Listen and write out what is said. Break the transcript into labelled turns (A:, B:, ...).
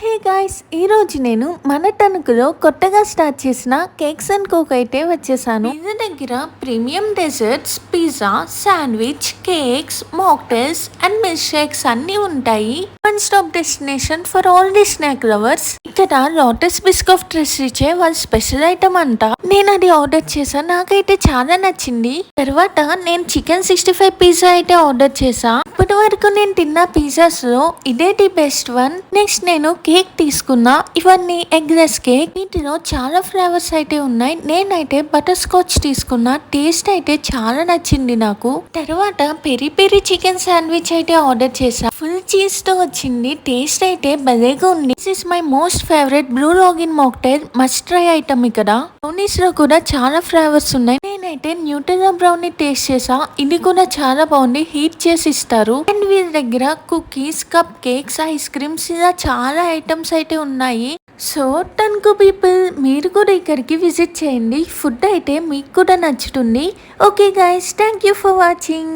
A: Hey guys, ఈరోజు నేను మన తణుకులో కొత్తగా స్టార్ట్ చేసిన కేక్స్ అండ్ కోక్ అయితే వచ్చేసాను. మీ దగ్గర premium desserts, pizza, sandwich, cakes, mocktails and milk shakes అన్నీ ఉంటాయి. One stop destination for all the snack lovers. ఇక్కడ లోటస్ బిస్కట్ ట్రెస్ ఇచ్చే వాళ్ళ స్పెషల్ ఐటమ్ అంట. నేను అది ఆర్డర్ చేసా, నాకైతే చాలా నచ్చింది. తర్వాత నేను చికెన్ 65 పిజ్జా అయితే ఆర్డర్ చేసా. ఇప్పటి వరకు నేను తిన్న పిజ్జాస్ లో ఇదే ది బెస్ట్ వన్. నెక్స్ట్ నేను కేక్ తీసుకున్నా. ఇవన్నీ ఎగ్లెస్ కేక్. వీటిలో చాలా ఫ్లేవర్స్ అయితే ఉన్నాయి. నేనైతే బటర్ స్కాచ్ తీసుకున్నా. టేస్ట్ అయితే చాలా నచ్చింది నాకు. తర్వాత పెరి పెరి చికెన్ శాండ్విచ్ అయితే ఆర్డర్ చేసా. ఫుల్ చీజ్ తో వచ్చింది. టేస్ట్ అయితే భలేగా ఉంది. This is my most favourite blue login mocktail. Must try item ఇక్కడ. బ్రౌనీస్ లో కూడా చాలా ఫ్లేవర్స్ ఉన్నాయి. నేనైతే న్యూటెల్లా బ్రౌనీ టేస్ట్ చేసా. ఇది కూడా చాలా బాగుంది. హీట్ చేసి ఇస్తారు. అండ్ వీళ్ళ దగ్గర cookies, cup cakes, ice creams ఇలా చాలా ఐటమ్స్ అయితే ఉన్నాయి. సో తణుకు పీపుల్, మీరు కూడా ఇక్కడికి విజిట్ చేయండి. ఫుడ్ అయితే మీకు కూడా నచ్చుతుంది. Okay guys, thank you for watching.